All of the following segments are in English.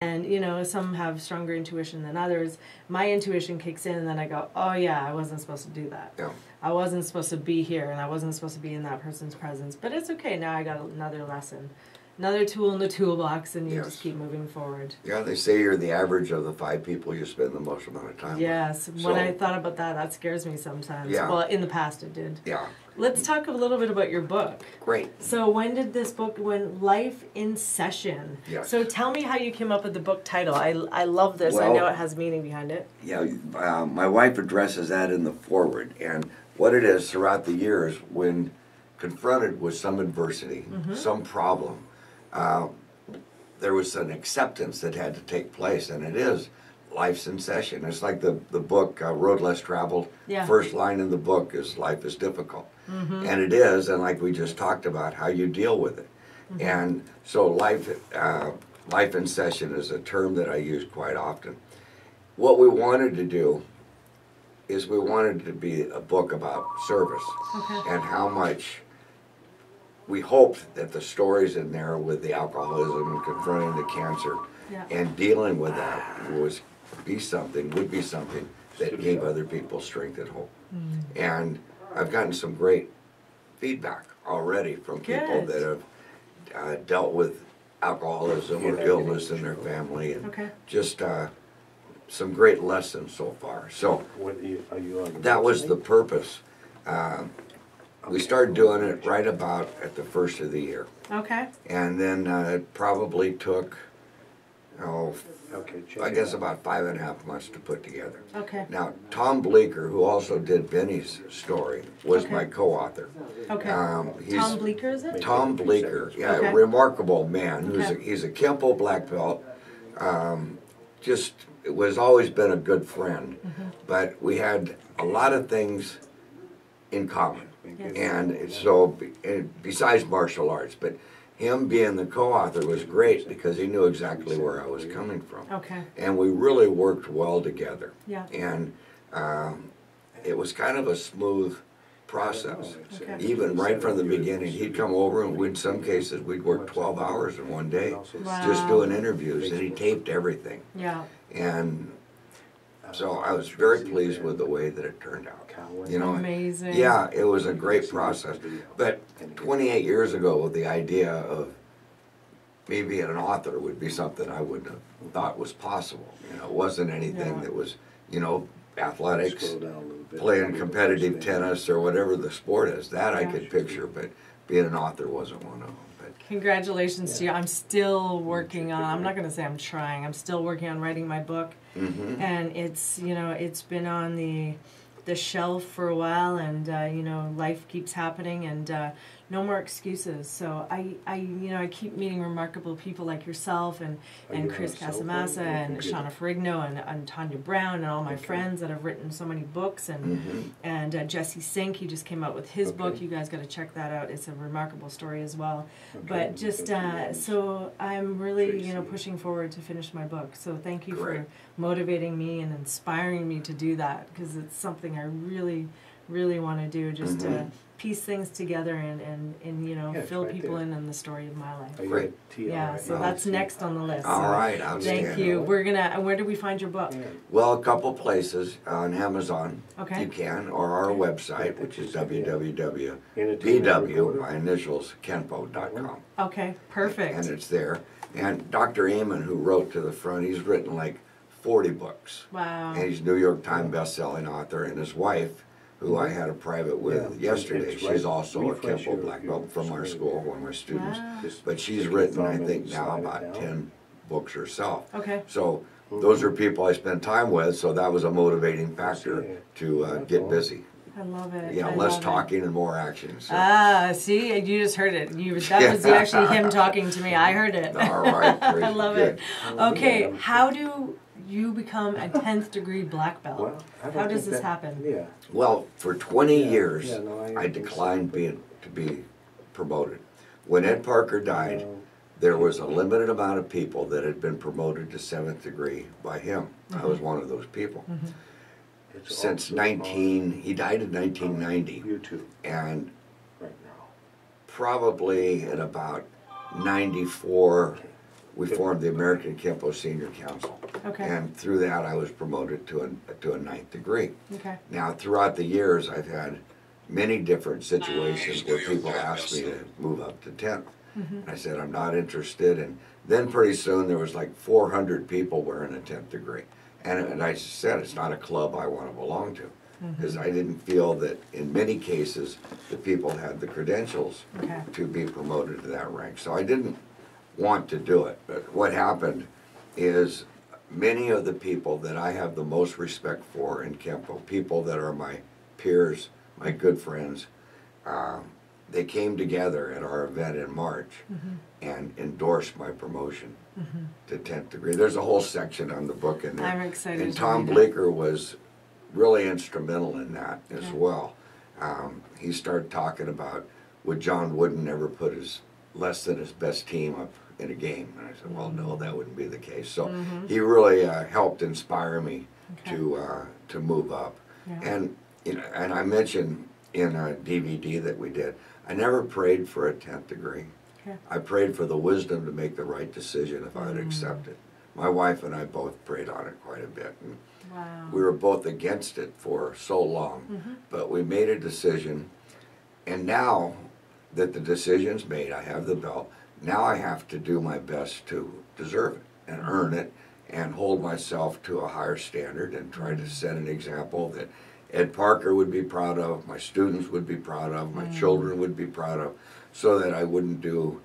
And, you know, some have stronger intuition than others. My intuition kicks in and then I go, oh yeah, I wasn't supposed to do that. Yeah. I wasn't supposed to be here and I wasn't supposed to be in that person's presence. But it's okay, now I got another lesson. Another tool in the toolbox, and you just keep moving forward. Yeah, they say you're the average of the 5 people you spend the most amount of time with. So, when I thought about that, that scares me sometimes. Yeah. Well, in the past it did. Yeah. Let's talk a little bit about your book. Great. So when did this book, Life in Session. Yes. So tell me how you came up with the book title. I love this. Well, I know it has meaning behind it. Yeah, my wife addresses that in the foreword. And what it is, throughout the years, when confronted with some adversity, some problem, there was an acceptance that had to take place, and it is life's in session. It's like the book Road Less Traveled. Yeah. First line in the book is life is difficult. And it is, and like we just talked about, how you deal with it. And so life in session is a term that I use quite often. What we wanted to do is we wanted it to be a book about service and how much we hoped that the stories in there with the alcoholism and confronting the cancer and dealing with that would be something that gave other people strength and hope. And I've gotten some great feedback already from people that have dealt with alcoholism or illness in their family, and just some great lessons so far. So that was the purpose. We started doing it right about at the first of the year. Okay. And then it probably took, I guess about 5.5 months to put together. Okay. Now, Tom Bleecker, who also did Benny's story, was my co-author. Okay. Tom Bleecker, is it? Tom Bleecker, yeah, a remarkable man. He's a Kenpo black belt. Just was always been a good friend, but we had a lot of things in common. And so, besides martial arts, but him being the co-author was great because he knew exactly where I was coming from. Okay. And we really worked well together. Yeah. And it was kind of a smooth process. Okay. Even right from the beginning, he'd come over and in some cases we'd work 12 hours in one day just doing interviews, and he taped everything. Yeah. And so I was very pleased with the way that it turned out. You know, amazing. Yeah, it was a great process. But 28 years ago, the idea of me being an author would be something I wouldn't have thought was possible. You know, it wasn't anything that was, you know, athletics, playing competitive tennis or whatever the sport is. That I could picture, but being an author wasn't one of them. Congratulations to you. I'm still working on, I'm not going to say I'm trying, I'm still working on writing my book. And it's, you know, it's been on the shelf for a while, and, you know, life keeps happening, and no more excuses. So I keep meeting remarkable people like yourself and Chris Casamassa and Shauna Ferrigno and Tanya Brown and all my friends that have written so many books, and Jesse Sink, he just came out with his book. You guys got to check that out. It's a remarkable story as well. But just so I'm really, you know, pushing forward to finish my book. So thank you for motivating me and inspiring me to do that, because it's something I really, really want to do, just to piece things together and you know, fill people in the story of my life. Great. Yeah, so that's next on the list. All right, outstanding. Thank you. We're gonna. Where do we find your book? Well, a couple places on Amazon. Okay. You can, or our website, which is www.bw, my initials, kenpo.com. Okay, perfect. And it's there. And Dr. Amen, who wrote to the front, he's written like 40 books. Wow. And he's a New York Times best-selling author, and his wife, who I had a private with yesterday, she's also a Kenpo black belt from our school, one of my students. But she's written, I think, now about 10 books herself. Okay. So those are people I spend time with, so that was a motivating factor to get busy. I love it. Yeah, less talking and more action. So. Ah, see, you just heard it. That was actually him talking to me. I heard it. All right. I love it. Okay, how do you become a 10th degree black belt? How does this happen? Well, for 20 years, I declined to be promoted. When Ed Parker died, there was a limited amount of people that had been promoted to 7th degree by him. I was one of those people. Since he died in 1990, and probably at about 94, we formed the American Kenpo Senior Council. Okay. And through that, I was promoted to a ninth degree. Okay. Now, throughout the years, I've had many different situations where people asked me to move up to 10th. And I said, I'm not interested. And then pretty soon there was like 400 people wearing a 10th degree. And I said, it's not a club I want to belong to. Because I didn't feel that in many cases the people had the credentials to be promoted to that rank. So I didn't want to do it. But what happened is many of the people that I have the most respect for in Kenpo, people that are my peers, my good friends, they came together at our event in March and endorsed my promotion to 10th degree. There's a whole section on the book in there. I'm excited. And Tom Bleeker was really instrumental in that as well. He started talking about would John Wooden ever put his less than his best team up in a game, and I said, well, no, that wouldn't be the case. So he really helped inspire me to move up. And you know, and I mentioned in a DVD that we did, I never prayed for a 10th degree. I prayed for the wisdom to make the right decision if I would accept it. My wife and I both prayed on it quite a bit. And we were both against it for so long, but we made a decision, and now that the decision's made, I have the belt, now I have to do my best to deserve it and earn it and hold myself to a higher standard and try to set an example that Ed Parker would be proud of, my students would be proud of, my children would be proud of, so that I wouldn't do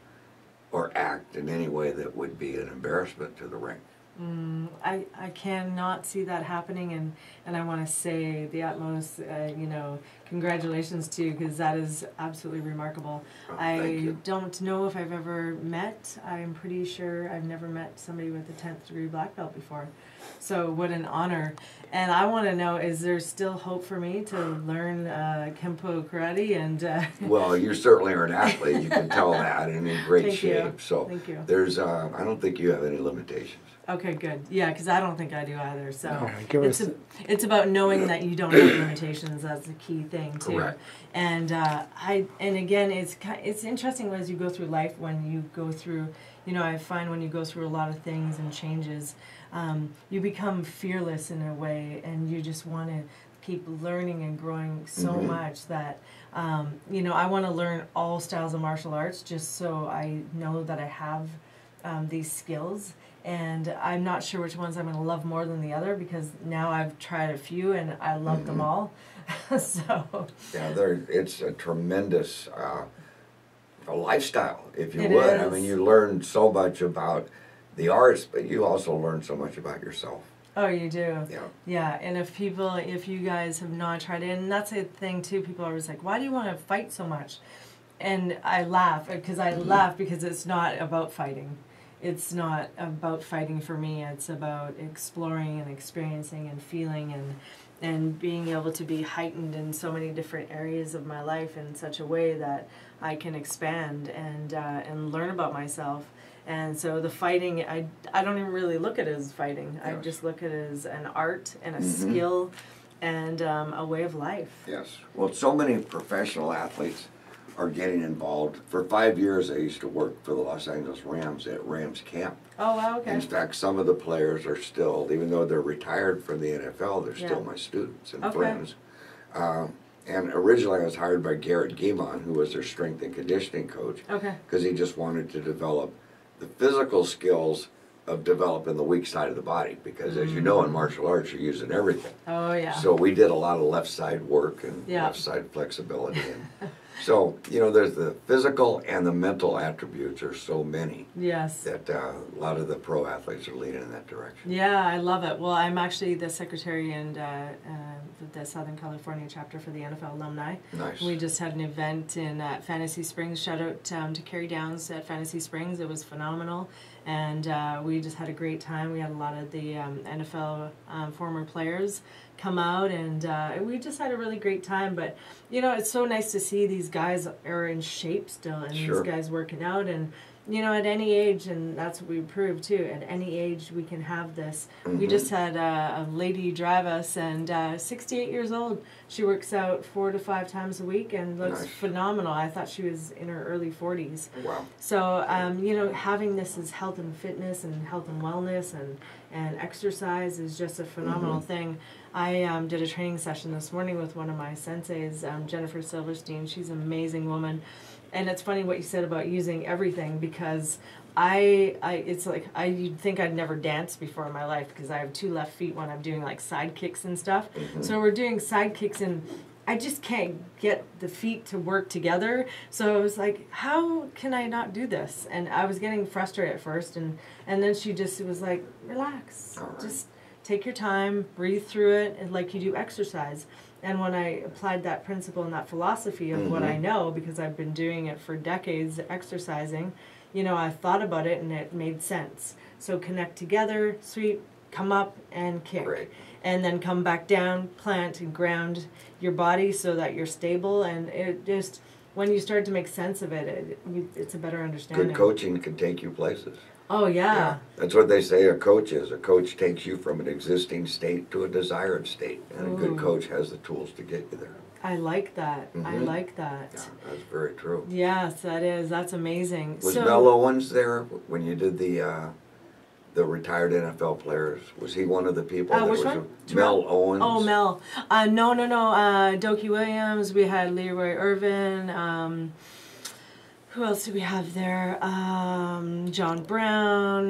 or act in any way that would be an embarrassment to the ring. I cannot see that happening, and I want to say the utmost, you know, congratulations to you, because that is absolutely remarkable. I don't know if I've ever met, I'm pretty sure I've never met somebody with a 10th degree black belt before. So what an honor. And I want to know, is there still hope for me to learn Kenpo karate? And well, you certainly are an athlete, you can tell that, and in great shape. So thank you. There's, I don't think you have any limitations. Okay, good. Yeah, because I don't think I do either. So it's about knowing that you don't have limitations. That's the key thing too. Correct. And again, it's interesting as you go through life. When you go through, you know, I find when you go through a lot of things and changes, you become fearless in a way, and you just want to keep learning and growing so much that you know, I want to learn all styles of martial arts just so I know that I have these skills. And I'm not sure which ones I'm going to love more than the other, because now I've tried a few and I love them all. So yeah, it's a tremendous a lifestyle, if you would. Is. I mean, you learn so much about the arts, but you also learn so much about yourself. Oh, you do? Yeah. Yeah, and if you guys have not tried it, and that's a thing too, people are always like, why do you want to fight so much? And I laugh, because because it's not about fighting. It's not about fighting for me. It's about exploring and experiencing and feeling and being able to be heightened in so many different areas of my life in such a way that I can expand and learn about myself. And so the fighting, I don't even really look at it as fighting. I just look at it as an art and a skill and a way of life. Yes. Well, so many professional athletes are getting involved. For 5 years, I used to work for the Los Angeles Rams at Rams camp. Oh, wow, okay. In fact, some of the players are still, even though they're retired from the NFL, they're still my students and friends. And originally I was hired by Garrett Guimon, who was their strength and conditioning coach, because he just wanted to develop the physical skills of developing the weak side of the body, because as you know, in martial arts, you're using everything. Oh, yeah. So we did a lot of left side work and left side flexibility. And so, you know, there's the physical and the mental attributes are so many. Yes. That a lot of the pro athletes are leading in that direction. Yeah, I love it. Well, I'm actually the secretary and the Southern California chapter for the NFL alumni. Nice. We just had an event in Fantasy Springs. Shout out to Carrie Downs at Fantasy Springs. It was phenomenal. And we just had a great time. We had a lot of the NFL former players come out, and we just had a really great time. But, you know, it's so nice to see these guys are in shape still, and these guys working out. And you know, at any age, and that's what we proved too, at any age we can have this. We just had a lady drive us, and 68 years old. She works out 4 to 5 times a week and looks phenomenal. I thought she was in her early 40s. Wow. So, you know, having this as health and fitness and health and wellness and exercise is just a phenomenal thing. I did a training session this morning with one of my senseis, Jennifer Silverstein. She's an amazing woman. And it's funny what you said about using everything, because it's like you'd think I'd never danced before in my life, because I have 2 left feet when I'm doing like side kicks and stuff. So we're doing side kicks and I just can't get the feet to work together. So I was like, how can I not do this? And I was getting frustrated at first, and then she just was like, relax, just take your time, breathe through it, and like you do exercise. And when I applied that principle and that philosophy of what I know, because I've been doing it for decades, exercising, you know, I thought about it and it made sense. So connect together, sweep, come up and kick. Right. And then come back down, plant and ground your body so that you're stable. And it just, when you start to make sense of it, it's a better understanding. Good coaching can take you places. Oh, yeah. That's what they say a coach is. A coach takes you from an existing state to a desired state. And a good coach has the tools to get you there. I like that. I like that. Yeah, that's very true. Yes, that is. That's amazing. Was Mel Owens there when you did the retired NFL players? Was he one of the people? Which one? Mel Owens. Oh, Mel. No. Doki Williams. We had Leroy Irvin. Who else do we have there? John Brown.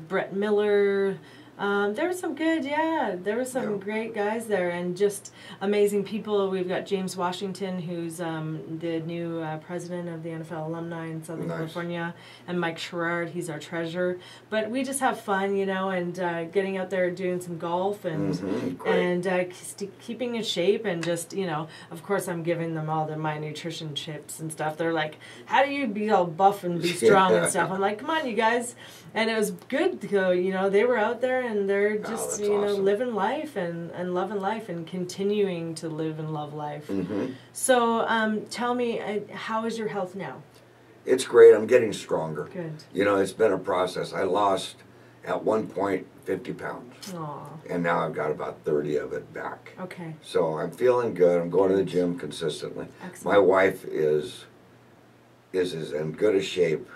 Brett Miller. There were some good, there were some great guys there, and just amazing people. We've got James Washington, who's the new president of the NFL alumni in Southern California, and Mike Sherrard, he's our treasurer. But we just have fun, you know, and getting out there doing some golf and keeping in shape, and just, you know, of course I'm giving them all my nutrition tips and stuff. They're like, how do you be all buff and be strong and stuff? I'm like, come on, you guys. And it was good to go, you know, they were out there and they're just, you know, living life and loving life and continuing to live and love life. So tell me, how is your health now? It's great. I'm getting stronger. Good. You know, it's been a process. I lost, at one point, 50 pounds. Aww. And now I've got about 30 of it back. Okay. So I'm feeling good. I'm going to the gym consistently. Excellent. My wife is as in good a shape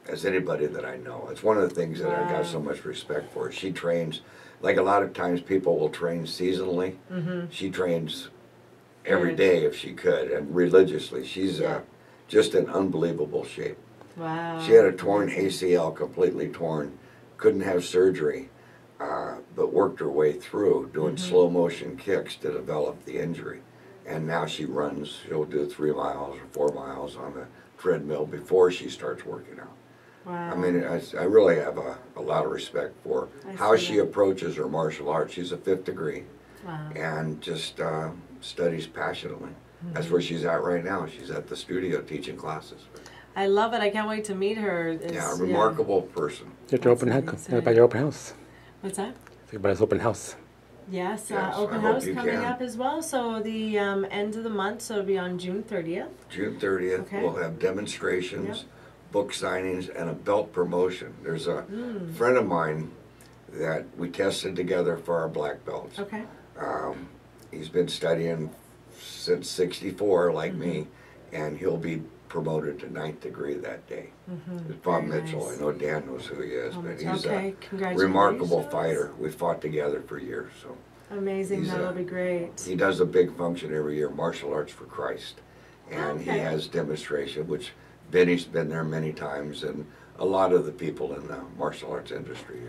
as anybody that I know. It's one of the things that I got so much respect for. She trains, like a lot of times people will train seasonally. She trains every day if she could, and religiously. She's just in unbelievable shape. Wow. She had a torn ACL, completely torn, couldn't have surgery, but worked her way through doing slow motion kicks to develop the injury. And now she runs, she'll do 3 miles or 4 miles on the treadmill before she starts working out. Wow. I mean, I really have a lot of respect for how she approaches her martial arts. She's a 5th degree and just studies passionately. That's where she's at right now. She's at the studio teaching classes. I love it. I can't wait to meet her. A remarkable person. It's your open house. By your open house. What's that? By his open house. Yes, open house coming up as well. So the end of the month, so it'll be on June 30th. June 30th, we'll have demonstrations, book signings, and a belt promotion. There's a friend of mine that we tested together for our black belts. Okay. He's been studying since '64, like me, and he'll be promoted to 9th degree that day. It's Bob Mitchell. I know Dan knows who he is, but he's a remarkable fighter. We fought together for years. So amazing. That'll be great. He does a big function every year, Martial Arts for Christ, and he has demonstration, which Benny's been there many times, and a lot of the people in the martial arts industry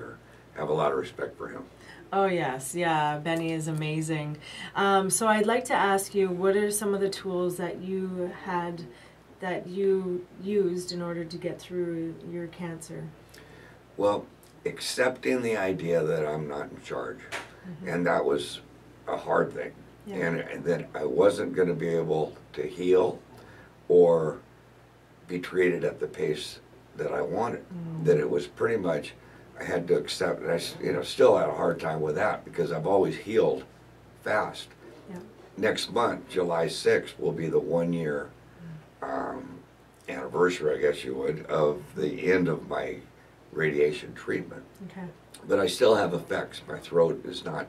have a lot of respect for him. Oh yes, yeah, Benny is amazing. So I'd like to ask you, what are some of the tools that you had, that you used in order to get through your cancer? Well, accepting the idea that I'm not in charge, and that was a hard thing, and that I wasn't going to be able to heal or be treated at the pace that I wanted. That it was pretty much, I had to accept, and I still had a hard time with that because I've always healed fast. Next month, July 6th, will be the 1 year anniversary, I guess you would, of the end of my radiation treatment. Okay. But I still have effects. My throat is not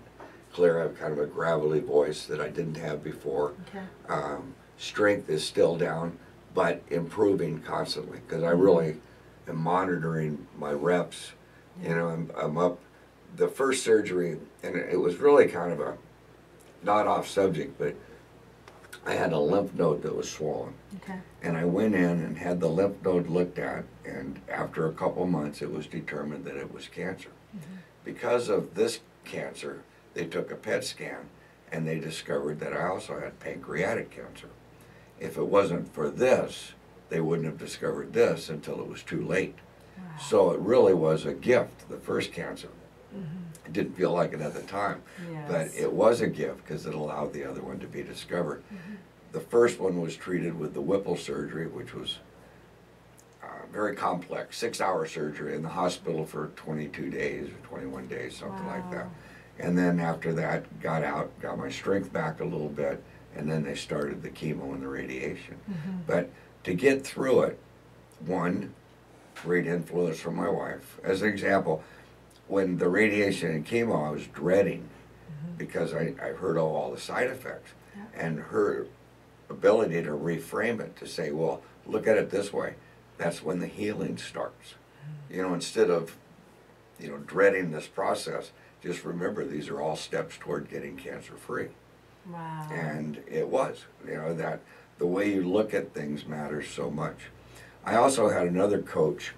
clear. I have kind of a gravelly voice that I didn't have before. Okay. Strength is still down, but improving constantly because I really am monitoring my reps. Yeah. You know, I'm up. The first surgery, and it was really kind of a not off subject, but I had a lymph node that was swollen. Okay. And I went in and had the lymph node looked at, and after a couple months it was determined that it was cancer. Because of this cancer, they took a PET scan and they discovered that I also had pancreatic cancer. If it wasn't for this, they wouldn't have discovered this until it was too late. Wow. So it really was a gift, the first cancer. I didn't feel like it at the time, Yes. but it was a gift because it allowed the other one to be discovered. The first one was treated with the Whipple surgery, which was very complex, 6-hour surgery in the hospital for 22 days or 21 days, something like that. Wow. And then after that, got out, got my strength back a little bit, and then they started the chemo and the radiation. But to get through it, one, great influence from my wife. As an example, when the radiation and chemo, I was dreading because I heard all the side effects. And her ability to reframe it, to say, well, look at it this way, that's when the healing starts. You know, instead of, you know, dreading this process, just remember these are all steps toward getting cancer free. Wow. And it was, you know, that the way you look at things matters so much. I also had another coach,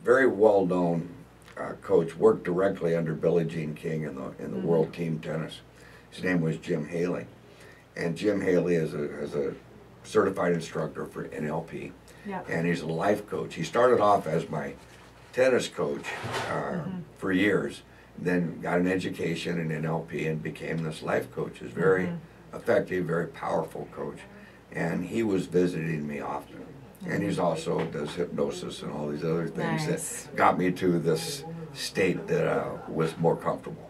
very well-known coach, worked directly under Billie Jean King in the World Team Tennis. His name was Jim Haley. And Jim Haley is a certified instructor for NLP. Yep. And he's a life coach. He started off as my tennis coach for years, then got an education in NLP and became this life coach. He's very effective, very powerful coach. And he was visiting me often. And he's also does hypnosis and all these other things that got me to this state that was more comfortable.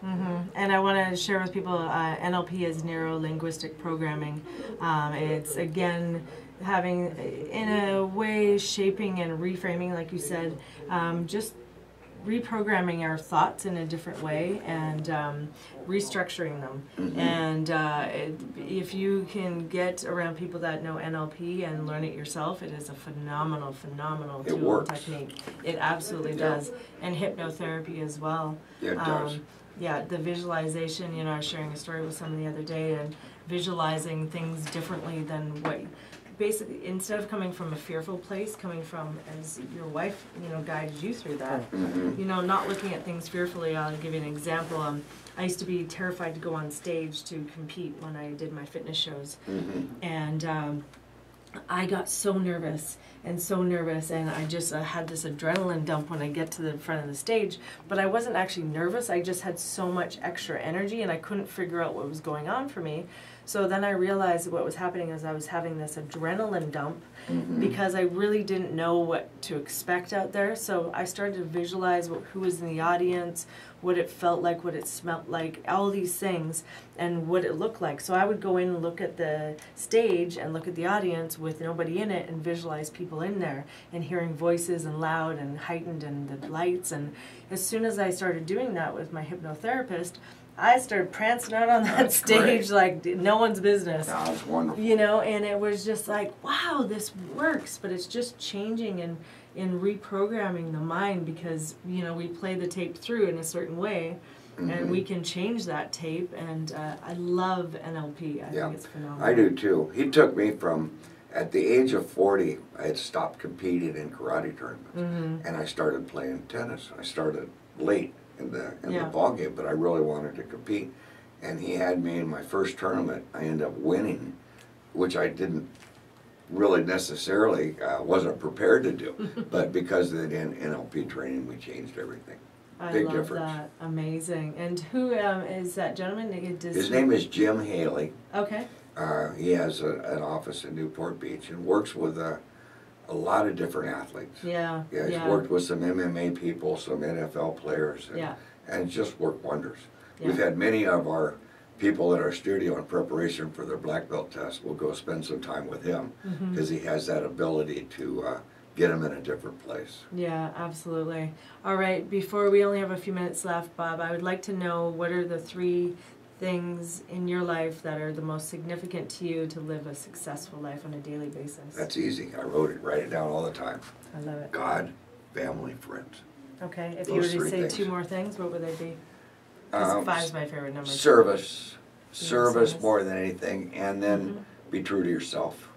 And I want to share with people, NLP is neuro-linguistic programming. It's, again, having, in a way, shaping and reframing, like you said, just reprogramming our thoughts in a different way and restructuring them. And if you can get around people that know NLP and learn it yourself, it is a phenomenal, phenomenal tool and technique. It absolutely does. And hypnotherapy as well. It does. Yeah, the visualization, you know, I was sharing a story with someone the other day, and visualizing things differently than what, basically, instead of coming from a fearful place, coming from, as your wife, you know, guided you through that, you know, not looking at things fearfully. I'll give you an example. I used to be terrified to go on stage to compete when I did my fitness shows. And I got so nervous, and I just had this adrenaline dump when I get to the front of the stage, but I wasn't actually nervous. I just had so much extra energy, and I couldn't figure out what was going on for me. So then I realized what was happening is I was having this adrenaline dump because I really didn't know what to expect out there. So I started to visualize who was in the audience, what it felt like, what it smelled like, all these things, and what it looked like. So I would go in and look at the stage and look at the audience with nobody in it and visualize people in there and hearing voices and loud and heightened and the lights. And as soon as I started doing that with my hypnotherapist, I started prancing out on that stage like no one's business. That was wonderful. You know, and it was just like, wow, this works. But it's just changing and reprogramming the mind because, you know, we play the tape through in a certain way. And we can change that tape. And I love NLP. I think it's phenomenal. I do too. He took me from, at the age of 40, I had stopped competing in karate tournaments. And I started playing tennis. I started late in the ball game, but I really wanted to compete. And he had me in my first tournament. I ended up winning, which I didn't really necessarily wasn't prepared to do. But because of the NLP training, we changed everything. Big difference. I love that. Amazing. And who is that gentleman? His name is Jim Haley. Okay. He has an office in Newport Beach and works with a lot of different athletes. Yeah. He's worked with some MMA people, some NFL players, and just worked wonders. Yeah. We've had many of our people at our studio in preparation for their black belt test will go spend some time with him because he has that ability to get them in a different place. Yeah, absolutely. All right, before we only have a few minutes left, Bob, I would like to know what are the 3 things in your life that are the most significant to you to live a successful life on a daily basis? That's easy. I write it down all the time. I love it. God, family, friends. Okay, if Those you were to 3 say things. 2 more things, what would they be? Because 5 is my favorite number. Service. Service service. more than anything, and then be true to yourself.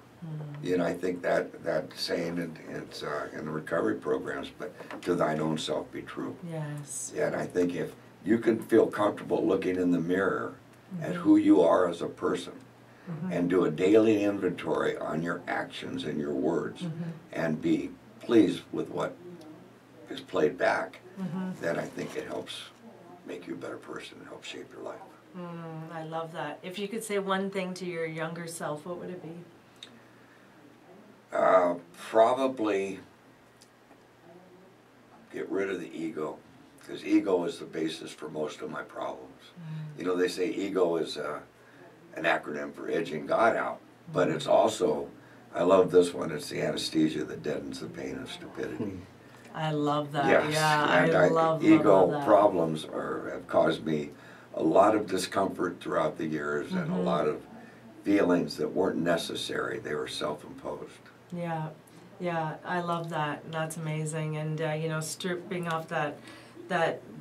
You know, I think that saying, it's in the recovery programs, but to thine own self be true. Yes. Yeah, and I think if you can feel comfortable looking in the mirror at who you are as a person, and do a daily inventory on your actions and your words, and be pleased with what is played back, then I think it helps make you a better person and help shape your life. I love that. If you could say one thing to your younger self, what would it be? Probably get rid of the ego, because ego is the basis for most of my problems. You know, they say ego is an acronym for edging God out, but it's also, I love this one, it's the anesthesia that deadens the pain of stupidity. I love that. Yes, Yeah, and I love ego that. problems have caused me a lot of discomfort throughout the years and a lot of feelings that weren't necessary. They were self-imposed. Yeah, yeah, I love that. That's amazing. And you know, stripping off that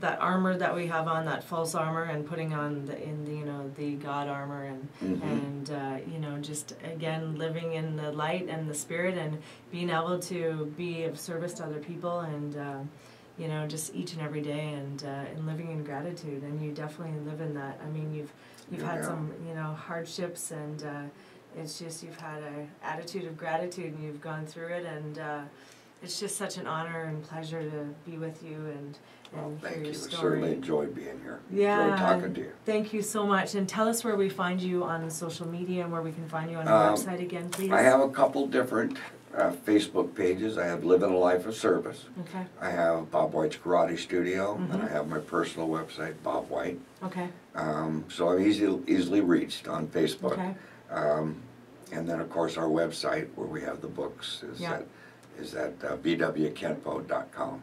armor that we have on, that false armor, and putting on the God armor, and you know, just again living in the light and the spirit, and being able to be of service to other people, and you know, just each and every day, and living in gratitude. And you definitely live in that. I mean, you've had some, you know, hardships, and it's just you've had an attitude of gratitude, and you've gone through it, and it's just such an honor and pleasure to be with you and Thank hear you. your I story. certainly enjoyed being here. Yeah, Enjoyed talking to you. Thank you so much. And tell us where we find you on social media and where we can find you on your website again, please. I have a couple different Facebook pages. I have Living a Life of Service. Okay. I have Bob White's Karate Studio, and I have my personal website, Bob White. Okay. So I'm easily reached on Facebook. Okay. And then, of course, our website where we have the books is at bwkenpo.com.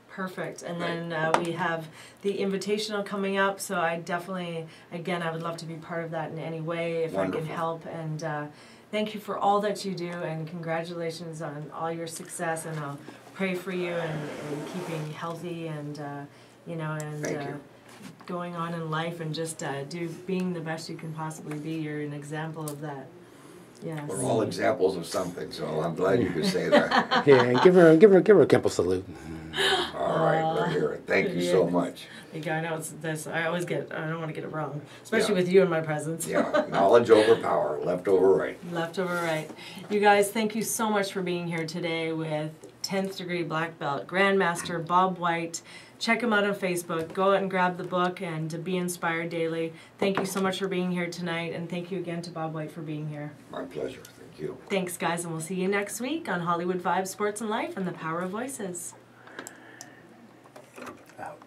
Perfect. And then we have the invitational coming up, so I definitely, again, I would love to be part of that in any way if Wonderful. I can help. And thank you for all that you do, and congratulations on all your success, and I'll pray for you and keeping healthy, and you know, and Thank you. going on in life, and just being the best you can possibly be. You're an example of that. Yes. We're all examples of something, so I'm glad you could say that. Yeah, and give her a Kenpo salute. All right, we're here. Thank you so much. I know it's this. I always I don't want to get it wrong, especially Yeah. with you in my presence. Yeah, knowledge over power, left over right. Left over right. You guys, thank you so much for being here today with 10th degree black belt Grandmaster Bob White. Check him out on Facebook. Go out and grab the book, and to be inspired daily. Thank you so much for being here tonight, and thank you again to Bob White for being here. My pleasure. Thank you. Thanks, guys, and we'll see you next week on Hollywood Vibes, Sports and Life, and the Power of Voices. Out.